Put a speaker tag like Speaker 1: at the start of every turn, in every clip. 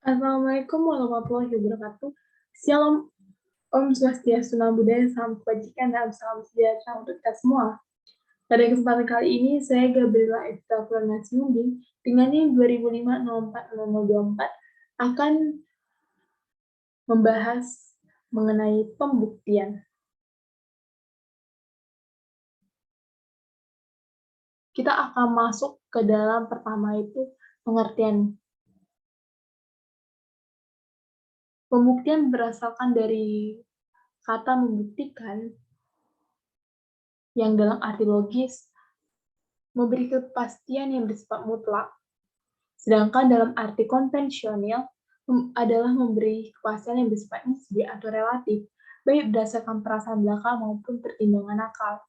Speaker 1: Assalamualaikum warahmatullahi wabarakatuh. Shalom, Om Swastiastu, Namo Buddhaya, Salam Kebajikan, dan salam sejahtera untuk kita semua. Pada kesempatan kali ini, saya Gabriela Evita Pranasiumbing dengan NIM 2005-04-0024 akan membahas mengenai pembuktian. Kita akan masuk ke dalam pertama itu pengertian. Pembuktian berasalkan dari kata membuktikan yang dalam arti logis memberi kepastian yang bersifat mutlak. Sedangkan dalam arti konvensional adalah memberi kepastian yang bersifat nisbi atau relatif, baik berdasarkan perasaan belaka maupun pertimbangan akal.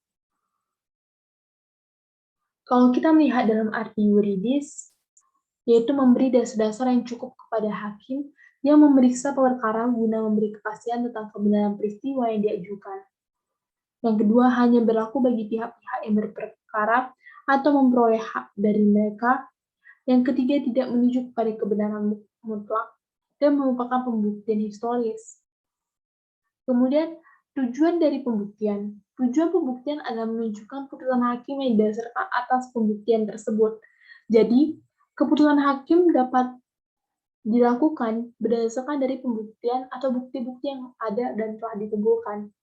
Speaker 1: Kalau kita melihat dalam arti yuridis, yaitu memberi dasar-dasar yang cukup kepada hakim yang memeriksa perkara guna memberi kepastian tentang kebenaran peristiwa yang diajukan. Yang kedua, hanya berlaku bagi pihak-pihak yang berperkara atau memperoleh hak dari mereka. Yang ketiga, tidak menuju kepada kebenaran mutlak dan merupakan pembuktian historis. Kemudian, tujuan dari pembuktian. Tujuan pembuktian adalah menunjukkan putusan hakim yang didasarkan atas pembuktian tersebut. Jadi, keputusan hakim dapat dilakukan berdasarkan dari pembuktian atau bukti-bukti yang ada dan telah ditemukan.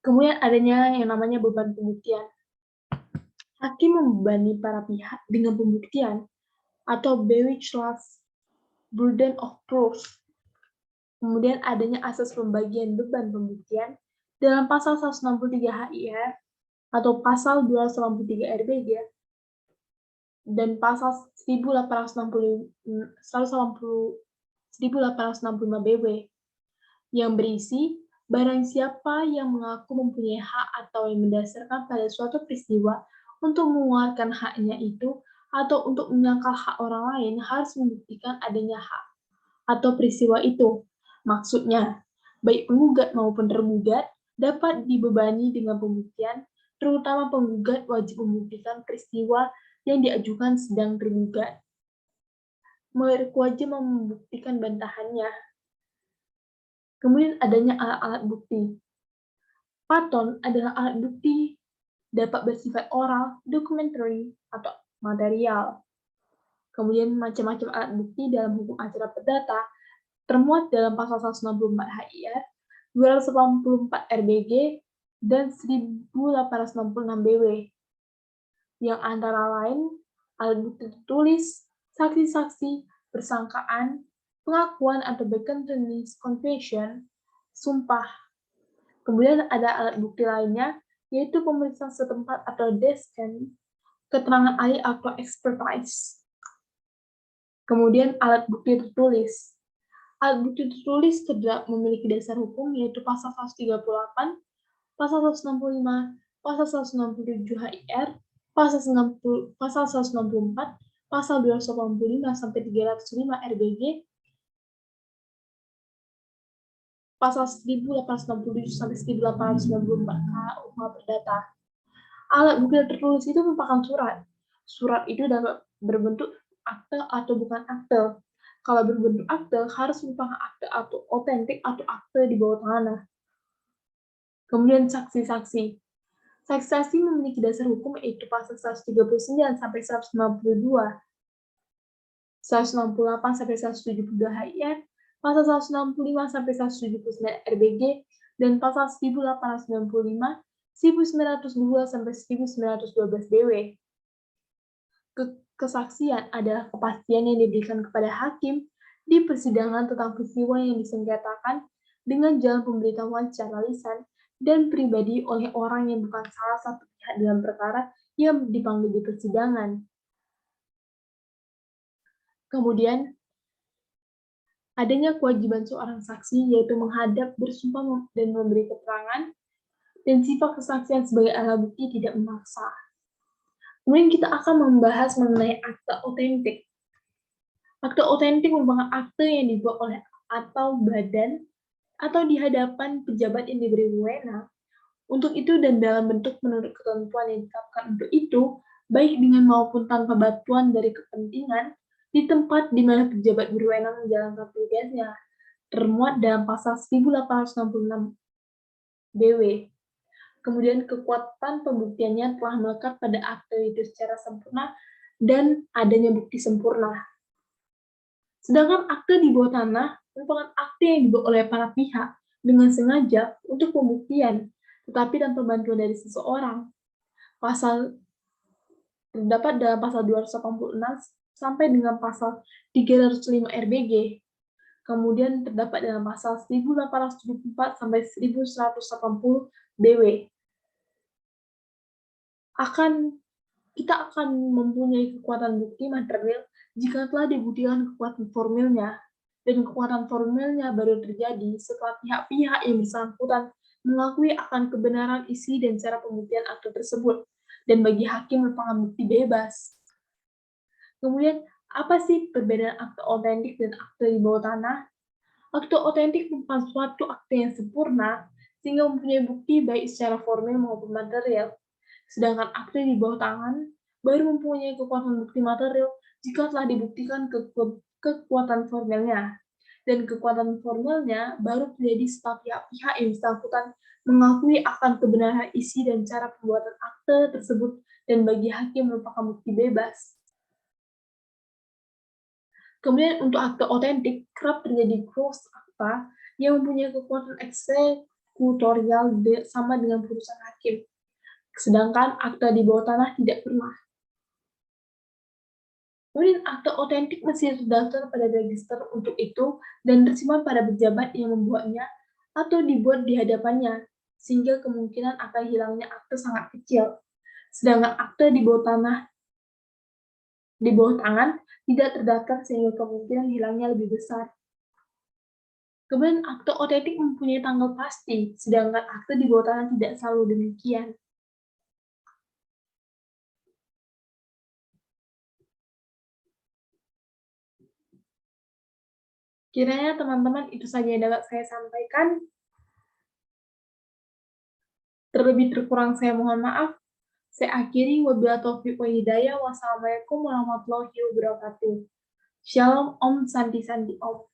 Speaker 1: Kemudian adanya yang namanya beban pembuktian. Hakim membebani para pihak dengan pembuktian atau Bewichlaf burden of proof. Kemudian adanya asas pembagian beban pembuktian dalam pasal 163 HIR atau pasal 283 RBG dan pasal 1865 BW yang berisi barang siapa yang mengaku mempunyai hak atau yang mendasarkan pada suatu peristiwa untuk mengeluarkan haknya itu atau untuk menyangkal hak orang lain harus membuktikan adanya hak atau peristiwa itu. Maksudnya, baik penggugat maupun tergugat dapat dibebani dengan pembuktian, terutama penggugat wajib membuktikan peristiwa yang diajukan sedang tergugat. Wajib membuktikan bantahannya. Kemudian adanya alat-alat bukti. Paton adalah alat bukti dapat bersifat oral, documentary, atau material. Kemudian macam-macam alat bukti dalam hukum acara perdata termuat dalam pasal 164 HIR, 284 RBG, dan 1866 BW, yang antara lain alat bukti tertulis, saksi-saksi, persangkaan, pengakuan atau bekentenis confession, sumpah. Kemudian ada alat bukti lainnya, yaitu pemeriksaan setempat atau desken, keterangan ahli atau expertise. Kemudian alat bukti tertulis. Alat bukti tertulis tidak memiliki dasar hukum, yaitu pasal 138, pasal 165, pasal 167 HIR, pasal 164, pasal 285 sampai 305 RBG, pasal 1867 sampai 1894 KUH Perdata. Alat bukti tertulis itu merupakan surat. Surat itu dapat berbentuk akte atau bukan akte. Kalau berbentuk akte, harus merupakan akte atau otentik atau akte di bawah tanah. Kemudian saksi-saksi. Saksi-saksi memiliki dasar hukum yaitu pasal 139 sampai 192, 168 sampai 172 HIR, pasal 165 sampai 179 RBG, dan pasal 1895, 1902 sampai 1912 BW. Kesaksian adalah kepastian yang diberikan kepada hakim di persidangan tentang peristiwa yang disengketakan dengan jalan pemberitahuan secara lisan dan pribadi oleh orang yang bukan salah satu pihak dalam perkara yang dipanggil di persidangan. Kemudian, adanya kewajiban seorang saksi yaitu menghadap, bersumpah, dan memberi keterangan, dan sifat kesaksian sebagai alat bukti tidak memaksa. Kemudian kita akan membahas mengenai akte otentik. Akte otentik merupakan akte yang dibuat oleh atau badan atau di hadapan pejabat yang diberi wewenang untuk itu dan dalam bentuk menurut ketentuan yang ditetapkan untuk itu, baik dengan maupun tanpa bantuan dari kepentingan, di tempat di mana pejabat berwenang menjalankan tugasnya, termuat dalam pasal 1866 BW. Kemudian kekuatan pembuktiannya telah melekat pada akte itu secara sempurna dan adanya bukti sempurna. Sedangkan akte di bawah tanah merupakan akte yang dibuat oleh para pihak dengan sengaja untuk pembuktian, tetapi tanpa bantuan dari seseorang. Pasal terdapat dalam pasal 286 sampai dengan pasal 305 RBG. Kemudian terdapat dalam pasal 1874 sampai 1180 BW. Kita akan mempunyai kekuatan bukti material jika telah dibuktikan kekuatan formilnya, dan kekuatan formilnya baru terjadi setelah pihak-pihak yang bersangkutan mengakui akan kebenaran isi dan cara pembuktian akte tersebut, dan bagi hakim merupakan bukti bebas. Kemudian, apa sih perbedaan akte otentik dan akte di bawah tanah? Akte otentik merupakan suatu akte yang sempurna, sehingga mempunyai bukti baik secara formil maupun material. Sedangkan akte di bawah tangan baru mempunyai kekuatan bukti material jika telah dibuktikan kekuatan formilnya. Dan kekuatan formilnya baru terjadi setelah pihak-pihak yang bersangkutan mengakui akan kebenaran isi dan cara pembuatan akte tersebut, dan bagi hakim merupakan bukti bebas. Kemudian untuk akte otentik kerap terjadi cross akta yang mempunyai kekuatan eksekutorial sama dengan putusan hakim. Sedangkan akta di bawah tanah tidak pernah. Kemudian akte otentik masih terdaftar pada register untuk itu dan tersimpan pada pejabat yang membuatnya atau dibuat di hadapannya, sehingga kemungkinan akan hilangnya akte sangat kecil. Sedangkan akte di bawah tangan tidak terdaftar sehingga kemungkinan hilangnya lebih besar. Kemudian akte otentik mempunyai tanggal pasti, sedangkan akte di bawah tanah tidak selalu demikian. Kiranya teman-teman itu saja yang dapat saya sampaikan. Terlebih terkurang saya mohon maaf. Saya akhiri, wabillahi taufiq wa hidayah. Wassalamualaikum warahmatullahi wabarakatuh. Shalom, Om Santi Santi Om.